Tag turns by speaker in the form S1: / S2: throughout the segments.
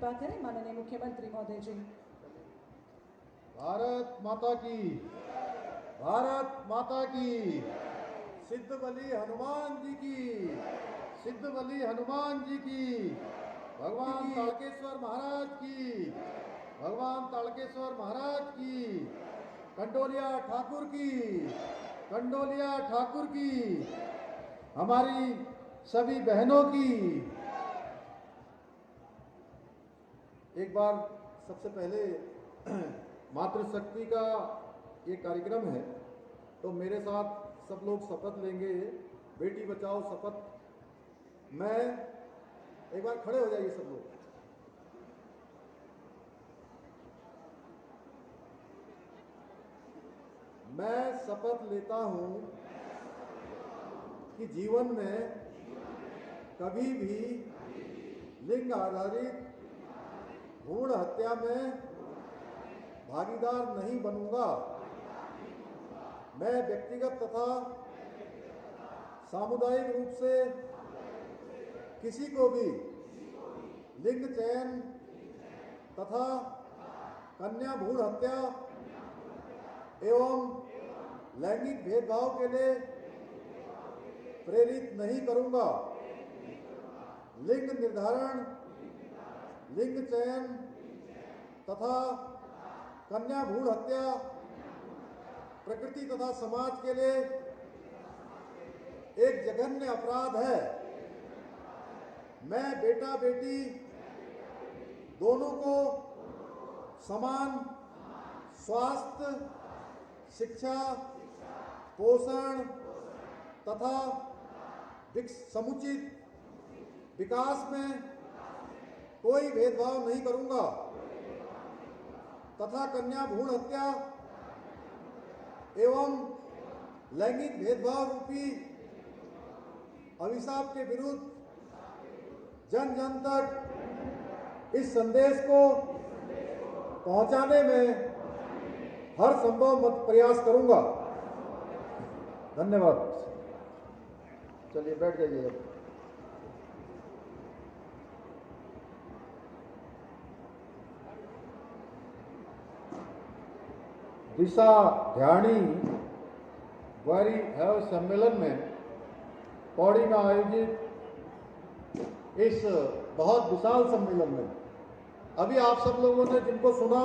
S1: कृपा करें माननीय मुख्यमंत्री महोदय जी।
S2: भारत माता की, भारत माता की, सिद्ध बलि हनुमान जी की, सिद्ध बलि हनुमान जी की, भगवान ताड़केश्वर महाराज की, भगवान ताड़केश्वर महाराज की, कंडोलिया ठाकुर की, कंडोलिया ठाकुर की, हमारी सभी बहनों की। एक बार सबसे पहले मातृशक्ति का ये कार्यक्रम है, तो मेरे साथ सब लोग शपथ लेंगे, बेटी बचाओ शपथ। मैं एक बार खड़े हो जाइए सब लोग। मैं शपथ लेता हूं कि जीवन में कभी भी लिंग आधारित भ्रूण हत्या में भागीदार नहीं बनूंगा। मैं व्यक्तिगत तथा सामुदायिक रूप से किसी को भी लिंग चयन तथा कन्या भ्रूण हत्या एवं लैंगिक भेदभाव के लिए प्रेरित नहीं करूंगा। लिंग निर्धारण, लिंग चयन तथा कन्या भ्रूण हत्या प्रकृति तथा समाज के लिए एक जघन्य अपराध है। मैं बेटा बेटी दोनों को समान स्वास्थ्य, शिक्षा, पोषण तथा समुचित विकास में कोई भेदभाव नहीं करूंगा तथा कन्या भ्रूण हत्या एवं लैंगिक भेदभाव रूपी अभिशाप के विरुद्ध जन जन तक इस संदेश को पहुंचाने में हर संभव प्रयास करूंगा। धन्यवाद। चलिए बैठ जाइए। दिशा ध्यानी ग्वारी हैव सम्मेलन में पौड़ी में आयोजित इस बहुत विशाल सम्मेलन में अभी आप सब लोगों ने जिनको सुना,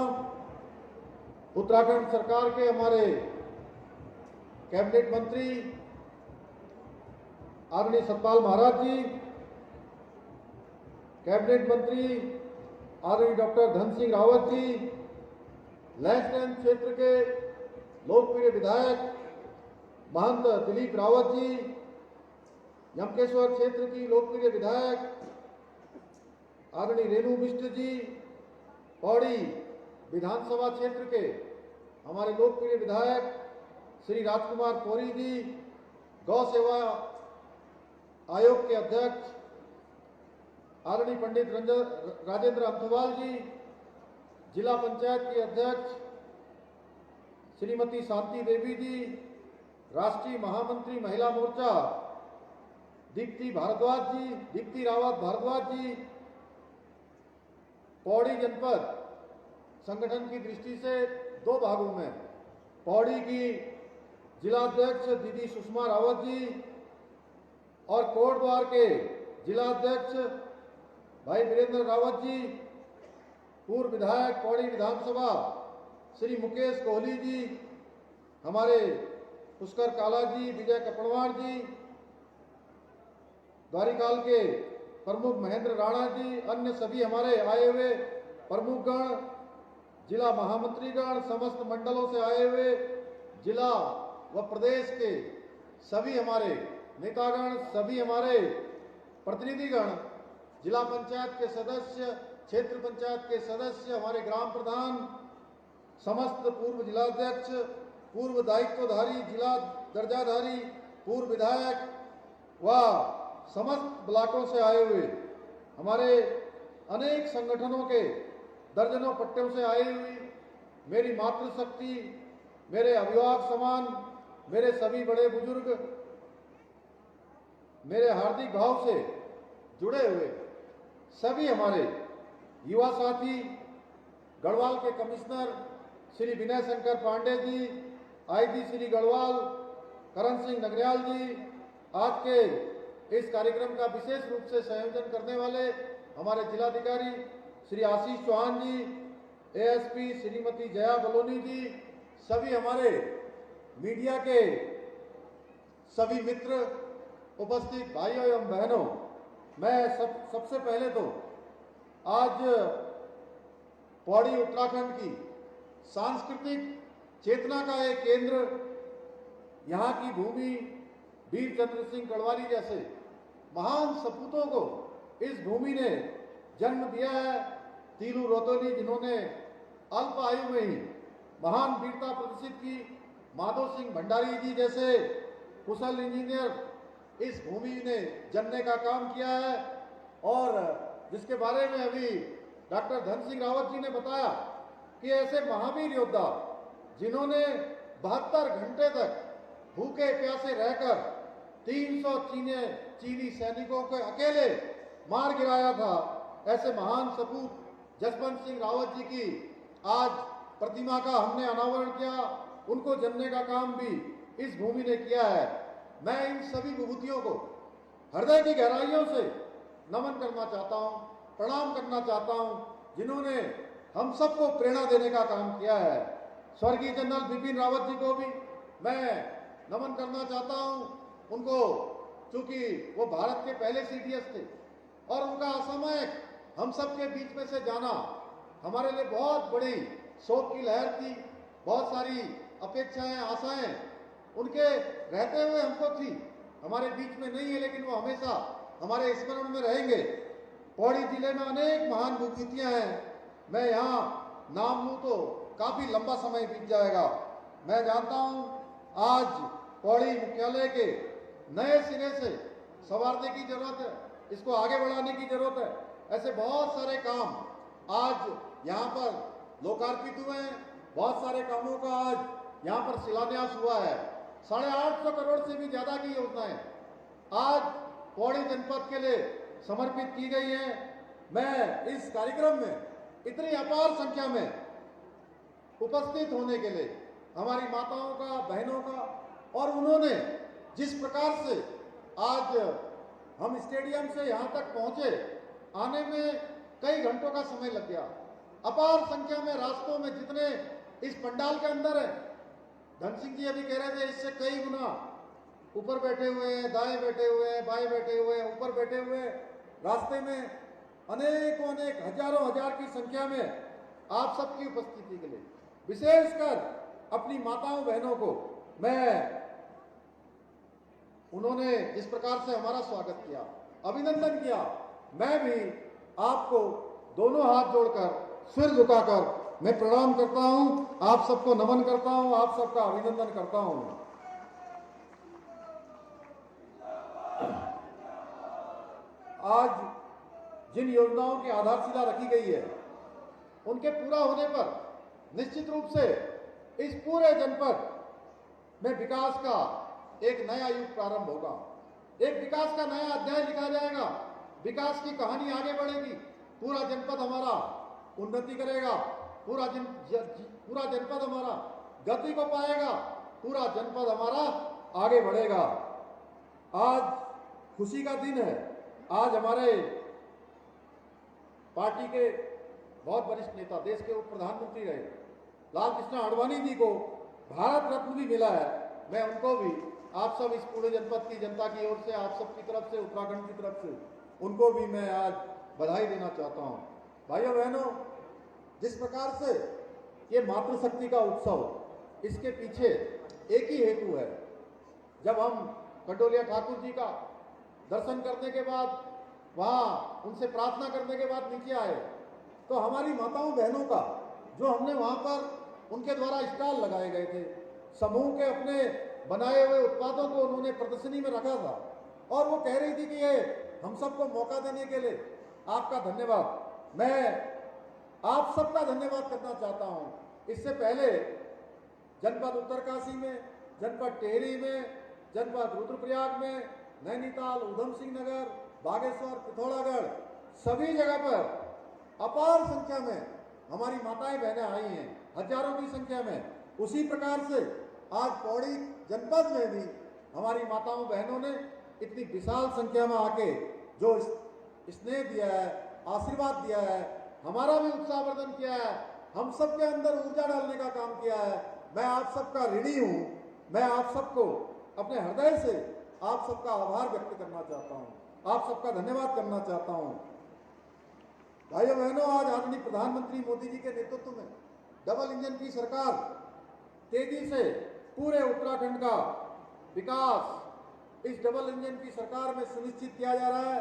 S2: उत्तराखंड सरकार के हमारे कैबिनेट मंत्री आदरणीय सतपाल महाराज जी, कैबिनेट मंत्री आदरणीय डॉक्टर धन सिंह रावत जी, लैंसडैन क्षेत्र के लोकप्रिय विधायक महंत दिलीप रावत जी, यमकेश्वर क्षेत्र की लोकप्रिय विधायक आदरणीय रेणु बिष्ट जी, पौड़ी विधानसभा क्षेत्र के हमारे लोकप्रिय विधायक श्री राजकुमार पौरी जी, गौ सेवा आयोग के अध्यक्ष आदरणीय पंडित राजेंद्र अम्थवाल जी, जिला पंचायत की अध्यक्ष श्रीमती शांति देवी जी, राष्ट्रीय महामंत्री महिला मोर्चा दीप्ति रावत भारद्वाज जी, पौड़ी जनपद संगठन की दृष्टि से दो भागों में पौड़ी की जिलाध्यक्ष दीदी सुषमा रावत जी और कोटद्वार के जिलाध्यक्ष भाई वीरेंद्र रावत जी, पूर्व विधायक पौड़ी विधानसभा श्री मुकेश कोहली जी, हमारे पुष्कर काला जी, विजय कपड़वार जी, द्वारिकाल के प्रमुख महेंद्र राणा जी, अन्य सभी हमारे आए हुए प्रमुखगण, जिला महामंत्रीगण, समस्त मंडलों से आए हुए जिला व प्रदेश के सभी हमारे नेतागण, सभी हमारे प्रतिनिधिगण, जिला पंचायत के सदस्य, क्षेत्र पंचायत के सदस्य, हमारे ग्राम प्रधान, समस्त पूर्व जिलाध्यक्ष, पूर्व दायित्वधारी, जिला दर्जाधारी, पूर्व विधायक व समस्त ब्लॉकों से आए हुए हमारे अनेक संगठनों के दर्जनों पट्टियों से आई हुई मेरी मातृशक्ति, मेरे अभिभावक समान, मेरे सभी बड़े बुजुर्ग, मेरे हार्दिक भाव से जुड़े हुए सभी हमारे युवा साथी, गढ़वाल के कमिश्नर श्री विनय शंकर पांडे जी, आईजी श्री गढ़वाल करण सिंह नगरियाल जी, आज के इस कार्यक्रम का विशेष रूप से संयोजन करने वाले हमारे जिलाधिकारी श्री आशीष चौहान जी, एएसपी श्रीमती जया बलोनी जी, सभी हमारे मीडिया के सभी मित्र, उपस्थित भाइयों एवं बहनों, मैं सबसे पहले तो आज पौड़ी उत्तराखंड की सांस्कृतिक चेतना का एक केंद्र, यहाँ की भूमि वीर चंद्र सिंह गढ़वाली जैसे महान सपूतों को इस भूमि ने जन्म दिया है। तीलू रोतोली जिन्होंने अल्प आयु में ही महान वीरता प्रदर्शित की, माधो सिंह भंडारी जी जैसे कुशल इंजीनियर इस भूमि ने जनने का काम किया है, और जिसके बारे में अभी डॉक्टर धन सिंह रावत जी ने बताया कि ऐसे महावीर योद्धा जिन्होंने 72 घंटे तक भूखे प्यासे रहकर 300 चीनी सैनिकों को अकेले मार गिराया था, ऐसे महान सपूत जसवंत सिंह रावत जी की आज प्रतिमा का हमने अनावरण किया। उनको जनने का काम भी इस भूमि ने किया है। मैं इन सभी विभूतियों को हृदय की गहराइयों से नमन करना चाहता हूं, प्रणाम करना चाहता हूं, जिन्होंने हम सबको प्रेरणा देने का काम किया है। स्वर्गीय जनरल बिपिन रावत जी को भी मैं नमन करना चाहता हूं। उनको, चूंकि वो भारत के पहले सीडीएस थे और उनका असामयिक हम सब के बीच में से जाना हमारे लिए बहुत बड़ी शोक की लहर थी। बहुत सारी अपेक्षाएं, आशाएं उनके रहते हुए हमको थी, हमारे बीच में नहीं है, लेकिन वो हमेशा हमारे स्मरण में रहेंगे। पौड़ी जिले में अनेक महान विभूतियां हैं, मैं यहाँ नाम लूँ तो काफी लंबा समय बीत जाएगा। मैं जानता हूँ आज पौड़ी मुख्यालय के नए सिरे से संवारने की जरूरत है, इसको आगे बढ़ाने की जरूरत है। ऐसे बहुत सारे काम आज यहाँ पर लोकार्पित हुए हैं, बहुत सारे कामों का आज यहाँ पर शिलान्यास हुआ है। 850 करोड़ से भी ज्यादा की योजनाएं आज पौड़ी जनपद के लिए समर्पित की गई हैं। मैं इस कार्यक्रम में इतनी अपार संख्या में उपस्थित होने के लिए हमारी माताओं का, बहनों का, और उन्होंने जिस प्रकार से आज हम स्टेडियम से यहाँ तक पहुंचे, आने में कई घंटों का समय लग गया। अपार संख्या में रास्तों में जितने इस पंडाल के अंदर है, धन सिंह जी अभी कह रहे थे इससे कई गुना ऊपर बैठे हुए हैं, दाएं बैठे हुए हैं, बाएं बैठे हुए हैं, ऊपर बैठे हुए हैं। रास्ते में अनेक हजारों हजार की संख्या में आप सबकी उपस्थिति के लिए विशेषकर अपनी माताओं बहनों को मैं, उन्होंने जिस प्रकार से हमारा स्वागत किया, अभिनंदन किया, मैं भी आपको दोनों हाथ जोड़कर, सिर झुकाकर मैं प्रणाम करता हूं, आप सबको नमन करता हूं, आप सबका अभिनंदन करता हूं। आज जिन योजनाओं की आधारशिला रखी गई है, उनके पूरा होने पर निश्चित रूप से इस पूरे जनपद में विकास का एक नया युग प्रारंभ होगा, एक विकास का नया अध्याय लिखा जाएगा, विकास की कहानी आगे बढ़ेगी। पूरा जनपद हमारा उन्नति करेगा, पूरा जनपद हमारा गति को पाएगा, पूरा जनपद हमारा आगे बढ़ेगा। आज खुशी का दिन है। आज हमारे पार्टी के बहुत वरिष्ठ नेता, देश के उप प्रधानमंत्री रहे लाल कृष्ण आडवाणी जी को भारत रत्न भी मिला है। मैं उनको भी, आप सब इस पूरे जनपद की जनता की ओर से, आप सब की तरफ से, उत्तराखंड की तरफ से, उनको भी मैं आज बधाई देना चाहता हूं। भाइयों बहनों, जिस प्रकार से ये मातृशक्ति का उत्सव, इसके पीछे एक ही हेतु है। जब हम कंडोलिया ठाकुर जी का दर्शन करने के बाद, वहां उनसे प्रार्थना करने के बाद नीचे आए, तो हमारी माताओं बहनों का जो हमने वहां पर उनके द्वारा स्टॉल लगाए गए थे, समूह के अपने बनाए हुए उत्पादों को उन्होंने प्रदर्शनी में रखा था, और वो कह रही थी कि ये हम सबको मौका देने के लिए आपका धन्यवाद। मैं आप सबका धन्यवाद करना चाहता हूं। इससे पहले जनपद उत्तरकाशी में, जनपद टिहरी में, जनपद रुद्रप्रयाग में, नैनीताल, उधम सिंह नगर, बागेश्वर, पिथौरागढ़, सभी जगह पर अपार संख्या में हमारी माताएं बहनें आई हैं, हजारों की संख्या में। उसी प्रकार से आज पौड़ी जनपद में भी हमारी माताओं बहनों ने इतनी विशाल संख्या में आके जो स्नेह दिया है, आशीर्वाद दिया है, हमारा भी उत्साहवर्धन किया है, हम सबके अंदर ऊर्जा डालने का काम किया है। मैं आप सबका ऋणी हूं। मैं आप सबको अपने हृदय से आप सबका आभार व्यक्त करना चाहता हूं, आप सबका धन्यवाद करना चाहता हूं। भाइयों बहनों, आज आदरणीय प्रधानमंत्री मोदी जी के नेतृत्व में डबल इंजन की सरकार तेजी से पूरे उत्तराखंड का विकास इस डबल इंजन की सरकार में सुनिश्चित किया जा रहा है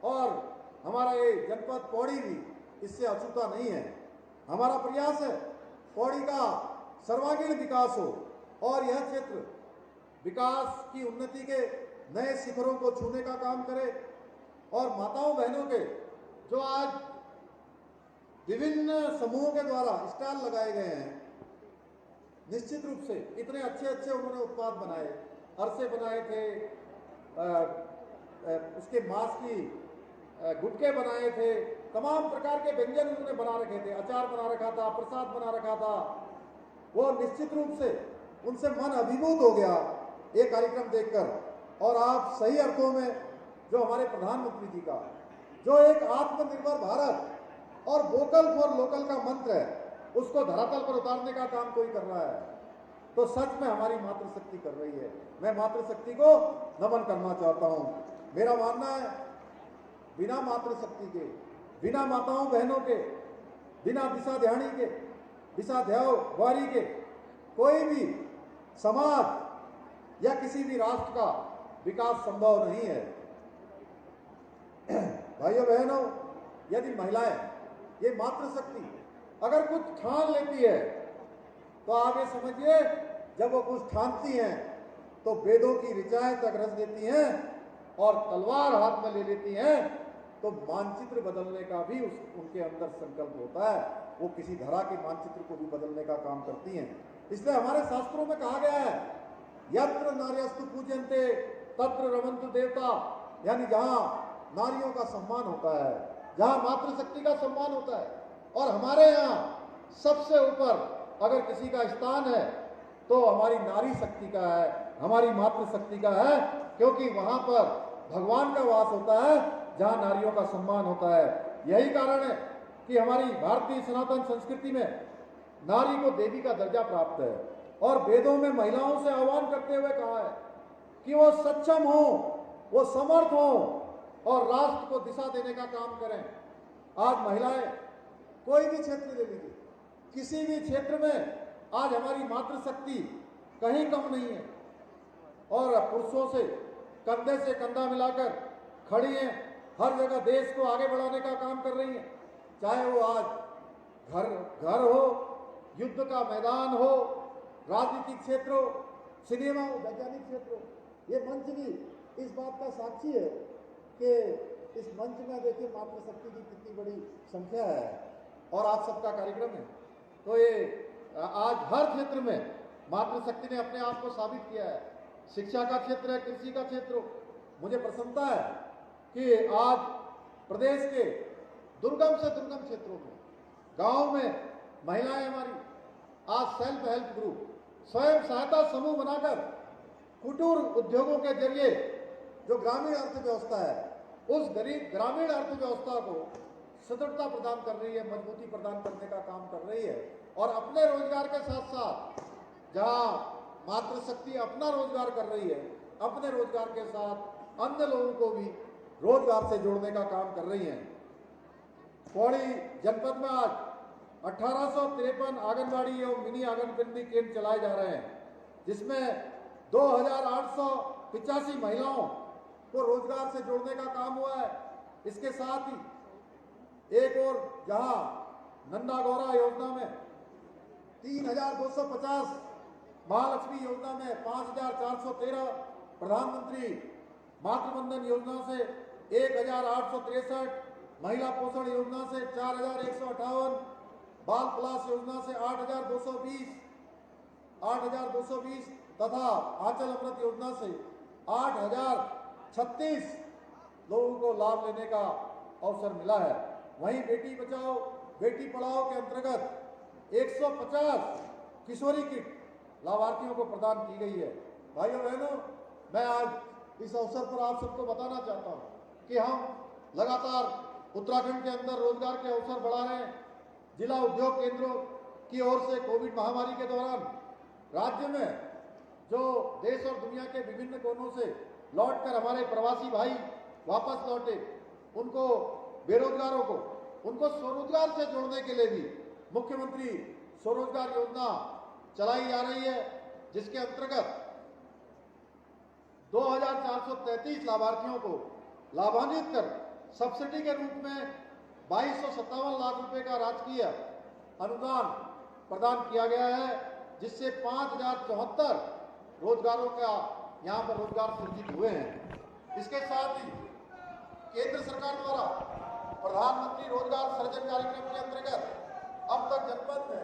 S2: और हमारा ये जनपद पौड़ी भी इससे अछूता नहीं है। हमारा प्रयास है पौड़ी का सर्वांगीण विकास हो और यह क्षेत्र विकास की उन्नति के नए शिखरों को छूने का काम करे और माताओं बहनों के जो आज विभिन्न समूहों के द्वारा स्टॉल लगाए गए हैं, निश्चित रूप से इतने अच्छे अच्छे उन्होंने उत्पाद बनाए, अरसे बनाए थे, उसके मांस की गुटके बनाए थे, तमाम प्रकार के व्यंजन उन्होंने बना रखे थे, अचार बना रखा था, प्रसाद बना रखा था। वो निश्चित रूप से उनसे मन अभिभूत हो गया ये कार्यक्रम देखकर। और आप सही अर्थों में जो हमारे प्रधानमंत्री जी का जो एक आत्मनिर्भर भारत और वोकल फॉर लोकल का मंत्र है, उसको धरातल पर उतारने का काम कोई कर रहा है, तो सच में हमारी मातृशक्ति कर रही है। मैं मातृशक्ति को नमन करना चाहता हूं। मेरा मानना है बिना मातृशक्ति के, बिना माताओं बहनों के, बिना दिशा ध्यानी के, दिशा ध्यावारी के कोई भी समाज या किसी भी राष्ट्र का विकास संभव नहीं है। भाइयों बहनों, यदि महिलाएं ये मातृशक्ति अगर कुछ ठान लेती है तो आगे समझिए, जब वो कुछ ठानती हैं तो वेदों की ऋचाएं तक रच देती हैं और तलवार हाथ में ले लेती हैं, तो मानचित्र बदलने का भी उनके अंदर संकल्प होता है। वो किसी धरा के मानचित्र को भी बदलने का काम करती हैं। इसलिए हमारे शास्त्रों में कहा गया है, यत्र नार्यस्तु पूज्यन्ते तत्र रमन्तु देवता, यानी जहां नारियों का सम्मान होता है, जहां मातृशक्ति का सम्मान होता है। और हमारे यहाँ सबसे ऊपर अगर किसी का स्थान है तो हमारी नारी शक्ति का है, हमारी मातृशक्ति का है, क्योंकि वहां पर भगवान का वास होता है जहां नारियों का सम्मान होता है। यही कारण है कि हमारी भारतीय सनातन संस्कृति में नारी को देवी का दर्जा प्राप्त है और वेदों में महिलाओं से आह्वान करते हुए कहा है कि वो सक्षम हो, वो समर्थ हो और राष्ट्र को दिशा देने का काम करें। आज महिलाएं कोई भी क्षेत्र ले लीजिए, किसी भी क्षेत्र में आज हमारी मातृशक्ति कहीं कम नहीं है और पुरुषों से कंधा मिलाकर खड़ी हैं, हर जगह देश को आगे बढ़ाने का काम कर रही हैं। चाहे वो आज घर हो, युद्ध का मैदान हो, राजनीतिक क्षेत्र हो, सिनेमा हो, वैज्ञानिक क्षेत्र हो, ये मंच भी इस बात का साक्षी है कि इस मंच में देखिए मातृशक्ति की कितनी बड़ी संख्या है और आप सबका कार्यक्रम है। तो ये आज हर क्षेत्र में मातृशक्ति ने अपने आप को साबित किया है। शिक्षा का क्षेत्र है, कृषि का क्षेत्र हो। मुझे प्रसन्नता है कि आज प्रदेश के दुर्गम से दुर्गम क्षेत्रों में, गांव में महिलाएं हमारी आज सेल्फ हेल्प ग्रुप, स्वयं सहायता समूह बनाकर कुटीर उद्योगों के जरिए जो ग्रामीण अर्थव्यवस्था है, उस गरीब ग्रामीण अर्थव्यवस्था को सदृढ़ता प्रदान कर रही है, मजबूती प्रदान करने का काम कर रही है। और अपने रोजगार के साथ साथ जहां मातृशक्ति अपना रोजगार कर रही है, अपने रोजगार के साथ अन्य लोगों को भी रोजगार से जोड़ने का काम कर रही है। पौड़ी जनपद में आज 1853 आंगनबाड़ी एवं मिनी आंगनबाड़ी केंद्र चलाए जा रहे हैं, जिसमें 2885 महिलाओं को रोजगार से जोड़ने का काम हुआ है। इसके साथ ही एक और जहां नंदा गौरा योजना में 3250, महालक्ष्मी योजना में 5413, प्रधानमंत्री मातृवंदन योजना से 1863, महिला पोषण योजना से 4158, बाल प्लास योजना से 8220 तथा आंचल अमृत योजना से 8036 लोगों को लाभ लेने का अवसर मिला है। वहीं बेटी बचाओ बेटी पढ़ाओ के अंतर्गत 150 किशोरी किट लाभार्थियों को प्रदान की गई है। भाइयों बहनों, मैं आज इस अवसर पर आप सबको बताना चाहता हूं कि हम लगातार उत्तराखंड के अंदर रोजगार के अवसर बढ़ा रहे हैं। जिला उद्योग केंद्रों की ओर से कोविड महामारी के दौरान राज्य में जो देश और दुनिया के विभिन्न कोनों से लौटकर हमारे प्रवासी भाई वापस लौटे, उनको बेरोजगारों को उनको स्वरोजगार से जोड़ने के लिए भी मुख्यमंत्री स्वरोजगार योजना चलाई जा रही है, जिसके अंतर्गत 2433 लाभार्थियों को लाभान्वित कर सब्सिडी के रूप में 2257 लाख रुपए का राजकीय अनुदान प्रदान किया गया है, जिससे 5074 रोजगारों का यहाँ पर रोजगार सृजित हुए हैं। इसके साथ ही केंद्र सरकार द्वारा प्रधानमंत्री रोजगार सृजन कार्यक्रम के अंतर्गत अब तक जनपद में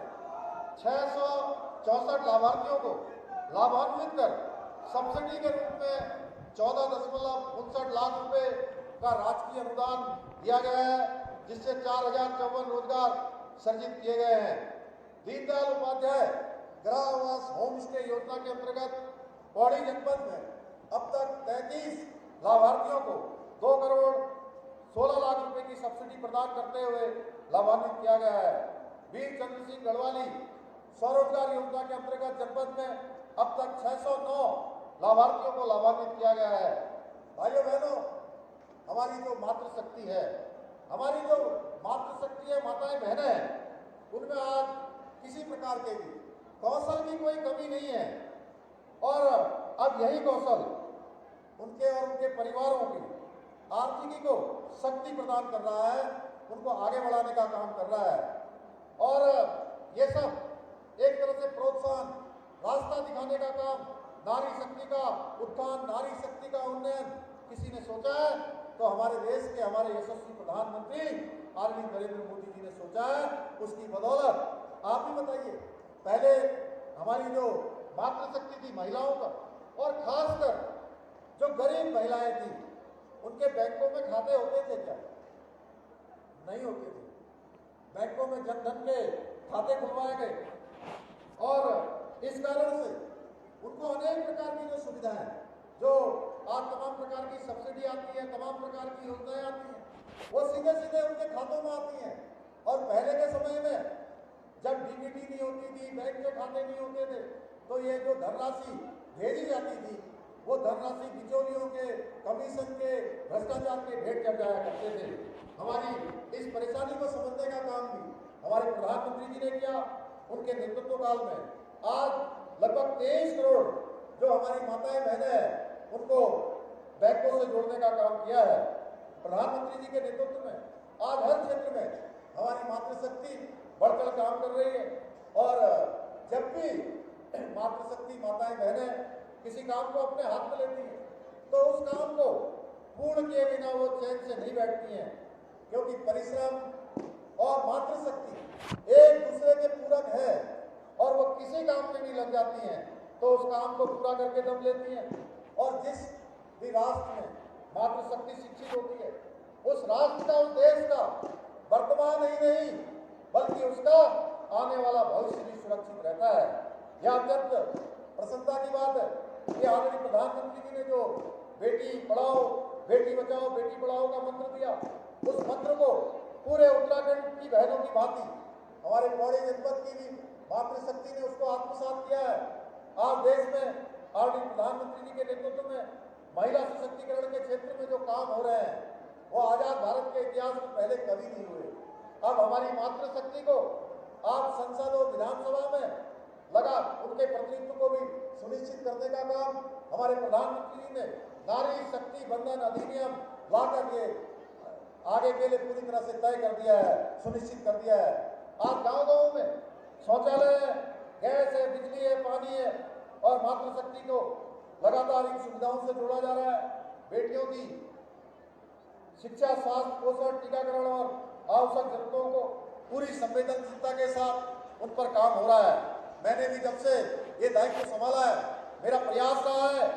S2: 664 लाभार्थियों को लाभान्वित कर सब्सिडी के रूप में 14.59 लाख रुपए का राजकीय अनुदान दिया गया है, जिससे 4054 रोजगार सृजित किए गए हैं। दीनदयाल उपाध्याय गृह आवास होम स्टे योजना के अंतर्गत पौड़ी जनपद में अब तक 33 लाभार्थियों को 2 करोड़ 16 लाख रुपए की सब्सिडी प्रदान करते हुए लाभान्वित किया गया है। वीर चंद्र सिंह गढ़वाली स्वरोजगार योजना के अंतर्गत जनपद में अब तक 609 लाभार्थियों को लाभान्वित किया गया है। भाइयों बहनों, हमारी जो मातृशक्ति है, हमारी जो मातृशक्ति है, माताएं बहनें हैं, उनमें आज किसी प्रकार के भी कौशल की कोई कमी नहीं है और अब यही कौशल उनके और उनके परिवारों की आर्थिकी को शक्ति प्रदान कर रहा है, उनको आगे बढ़ाने का काम कर रहा है। और ये सब एक तरह से प्रोत्साहन, रास्ता दिखाने का काम, नारी शक्ति का उत्थान, नारी शक्ति का उन्नयन किसी ने सोचा है तो हमारे देश के हमारे यशस्वी प्रधानमंत्री आदरणीय नरेंद्र मोदी जी ने सोचा है। उसकी बदौलत आप ही बताइए, पहले हमारी जो मातृशक्ति थी महिलाओं का, और खासकर जो गरीब महिलाएं थी, उनके बैंकों में खाते होते थे क्या? नहीं होते थे। बैंकों में जनधन के खाते खुलवाए गए और इस कारण से उनको अनेक प्रकार की जो सुविधाएं, जो आज तमाम प्रकार की सब्सिडी आती है, तमाम प्रकार की योजनाएं आती हैं, वो सीधे सीधे उनके खातों में आती हैं। और पहले के समय में जब डीबीटी नहीं होती थी, बैंक के खाते नहीं होते थे, तो ये जो धनराशि भेजी जाती थी, वो धनराशि बिचौलियों के, कमीशन के, भ्रष्टाचार के भेंट कर जाया करते थे। हमारी इस परेशानी को समझने का काम भी हमारे प्रधानमंत्री जी ने किया। उनके नेतृत्व काल में आज लगभग 23 करोड़ जो हमारी माताएं बहनें हैं, उनको बैंकों से जोड़ने का काम किया है। प्रधानमंत्री जी के नेतृत्व में आज हर क्षेत्र में हमारी मातृशक्ति बढ़कर काम कर रही है। और जब भी मातृशक्ति माताएं बहनें किसी काम को अपने हाथ में लेती हैं, तो उस काम को पूर्ण किए बिना वो चैन से नहीं बैठती हैं, क्योंकि परिश्रम और मातृशक्ति एक दूसरे के पूरक है। और वो किसी काम में भी लग जाती हैं तो उस काम को पूरा करके दम लेती हैं। और जिस भी राष्ट्र में मातृशक्ति शिक्षित होती है, उस राष्ट्र का, उस देश का वर्तमान ही नहीं बल्कि उसका आने वाला भविष्य भी सुरक्षित रहता है। यह अत्यंत प्रसन्नता की बात है कि आदरणीय प्रधानमंत्री जी ने जो बेटी पढ़ाओ बेटी बचाओ बेटी पढ़ाओ का मंत्र दिया, उस मंत्र को पूरे उत्तराखंड की बहनों की भांति हमारे पौड़ी जनपद की भी मातृशक्ति ने उसको आत्मसात किया है। आज देश में आदरणीय प्रधानमंत्री जी के नेतृत्व में महिला सशक्तिकरण के क्षेत्र में जो काम हो रहे हैं, वो आजाद भारत के इतिहास में पहले कभी नहीं हुए। अब हमारी मातृशक्ति को आप संसद और विधानसभा में लगा उनके प्रतिनिधित्व को भी सुनिश्चित करने का काम हमारे प्रधानमंत्री जी ने नारी शक्ति बंधन अधिनियम ला करके आगे के लिए पूरी तरह से तय कर दिया है, सुनिश्चित कर दिया है। आज गाँव में शौचालय है, गैस है, बिजली है, पानी है, और मातृशक्ति को लगातार इन सुविधाओं से जोड़ा जा रहा है। बेटियों की शिक्षा, स्वास्थ्य, पोषण, टीकाकरण और आवश्यक जरूरतों को पूरी संवेदनशीलता के साथ उन पर काम हो रहा है। मैंने भी जब से ये दायित्व संभाला है, मेरा प्रयास रहा है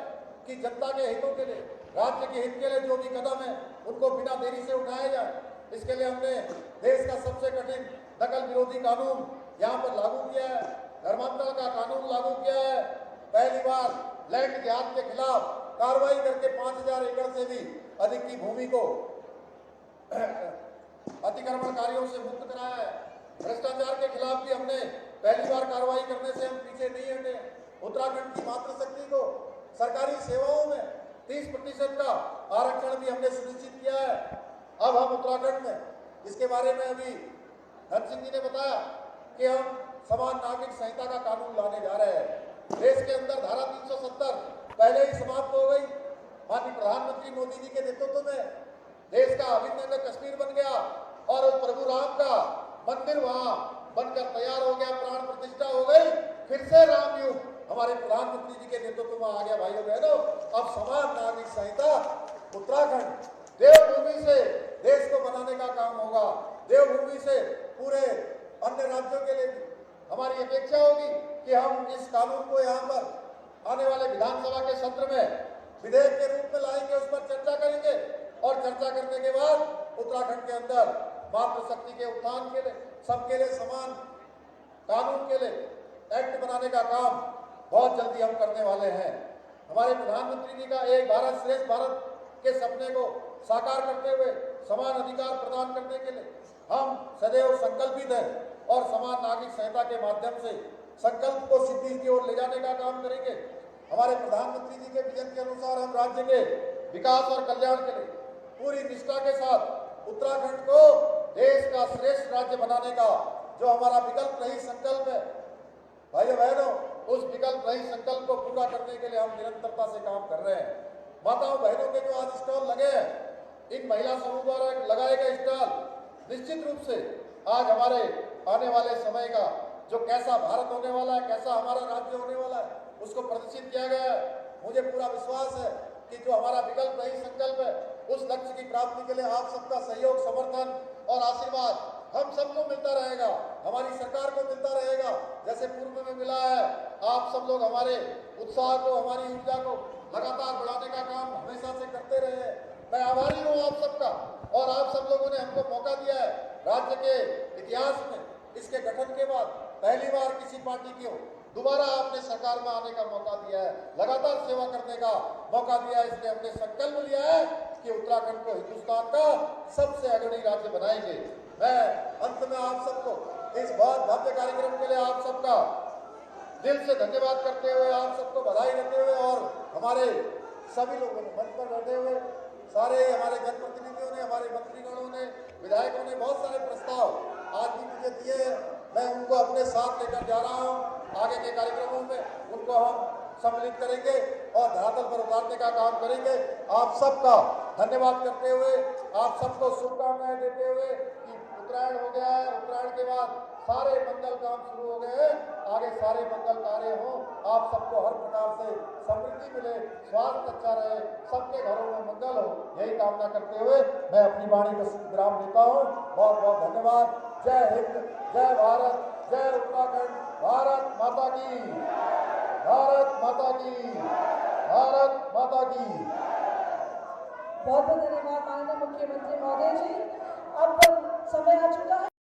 S2: कि जनता के हितों के लिए, राज्य के हित के लिए जो भी कदम है उनको बिना देरी से उठाया जाए। इसके लिए हमने देश का सबसे कठिन नकल विरोधी कानून यहाँ पर लागू किया है, धर्मांतरण का कानून लागू किया है। पहली बार लैंड जिहाद के खिलाफ कार्रवाई करके 5000 एकड़ से भी अधिक की भूमि को अतिक्रमणकारियों से मुक्त कराया है। भ्रष्टाचार के खिलाफ भी हमने पहली बार कार्रवाई करने से हम पीछे नहीं हटे। उत्तराखंड की मातृशक्ति को सरकारी सेवाओं में 30% का आरक्षण भी हमने सुनिश्चित किया है। अब हम उत्तराखंड में इसके बारे में अभी धन सिंह जी ने बताया कि हम समान नागरिक संहिता का कानून लाने जा रहे हैं। देश के अंदर धारा 370 पहले ही समाप्त हो गई। माननीय प्रधानमंत्री मोदी जी के नेतृत्व में देश का अभिन्न अंग कश्मीर बन गया और उस प्रभु राम का मंदिर वहां बनकर तैयार हो गया, प्राण प्रतिष्ठा हो गई। फिर से राम युग हमारे प्रधानमंत्री जी के नेतृत्व में आ गया। भाइयों बहनों, अब समान नागरिक संहिता उत्तराखंड देवभूमि से देश को बनाने का काम होगा। देवभूमि से पूरे अन्य राज्यों के लिए हमारी अपेक्षा होगी कि हम इस कानून को यहाँ पर आने वाले विधानसभा के सत्र में विधेयक के रूप में लाएंगे, उस पर चर्चा करेंगे और चर्चा करने के बाद उत्तराखंड के अंदर मातृशक्ति के उत्थान के लिए, सबके लिए समान कानून के लिए एक्ट बनाने का काम बहुत जल्दी हम करने वाले हैं। हमारे प्रधानमंत्री जी का एक भारत श्रेष्ठ भारत के सपने को साकार करते हुए समान अधिकार प्रदान करने के लिए हम सदैव संकल्पित हैं और समान नागरिक संहिता के माध्यम से संकल्प को सिद्धि की ओर ले जाने का काम करेंगे। हमारे प्रधानमंत्री जी के विजन के अनुसार हम राज्य के विकास और कल्याण के लिए पूरी निष्ठा के साथ उत्तराखंड को देश का श्रेष्ठ राज्य बनाने का जो हमारा विकल्प रही संकल्प है, भाइयों बहनों, उस विकल्प रही संकल्प को पूरा करने के लिए हम निरंतरता से काम कर रहे हैं। माताओं बहनों के जो आज स्टॉल लगे हैं, इन महिला समूह द्वारा लगाए गए स्टॉल निश्चित रूप से आज हमारे आने वाले समय का जो कैसा भारत होने वाला है, कैसा हमारा राज्य होने वाला है, उसको प्रदर्शित किया गया है। मुझे पूरा विश्वास है कि जो हमारा विकल्प रही संकल्प है, उस लक्ष्य की प्राप्ति के लिए आप सबका सहयोग, समर्थन और आशीर्वाद हम सबको मिलता रहेगा, हमारी सरकार को मिलता रहेगा, जैसे पूर्व में मिला है। आप सब लोग हमारे उत्साह को, हमारी ऊर्जा को लगातार बढ़ाने का काम हमेशा से करते रहे हैं। मैं आभारी हूँ आप सबका, और आप सब लोगों ने हमको मौका दिया है। राज्य के इतिहास में इसके गठन के बाद पहली बार किसी पार्टी की दोबारा आपने सरकार में आने का मौका दिया है, लगातार सेवा करने का मौका दिया है। इसलिए हमने संकल्प लिया है कि उत्तराखंड को हिंदुस्तान का सबसे अग्रणी राज्य बनाएंगे। मैं अंत में आप सबको इस बहुत भव्य कार्यक्रम के लिए आप सबका दिल से धन्यवाद करते हुए, आप सबको बधाई देते हुए, और हमारे सभी लोगों ने मंच पर बैठे हुए सारे हमारे जनप्रतिनिधियों ने, हमारे मंत्रीगणों ने, विधायकों ने बहुत सारे प्रस्ताव आज भी मुझे दिए हैं। मैं उनको अपने साथ लेकर जा रहा हूँ। आगे के कार्यक्रमों में उनको हम सम्मिलित करेंगे और धरातल पर उतारने का काम करेंगे। आप सबका धन्यवाद करते हुए, आप सबको शुभकामनाएं देते हुए कि उत्तरायण हो गया है, उत्तरायण के बाद सारे मंगल काम शुरू हो गए हैं, आगे सारे मंगल कार्य हों, आप सबको हर प्रकार से समृद्धि मिले, स्वास्थ्य अच्छा रहे, सबके घरों में मंगल हो, यही कामना करते हुए मैं अपनी वाणी को विराम देता हूँ। बहुत बहुत धन्यवाद। जय हिंद, जय भारत, जय उत्तराखंड। भारत माता की, भारत माता की, भारत माता की।
S1: बहुत बहुत धन्यवाद माननीय मुख्यमंत्री महोदय जी। अब समय आ चुका है।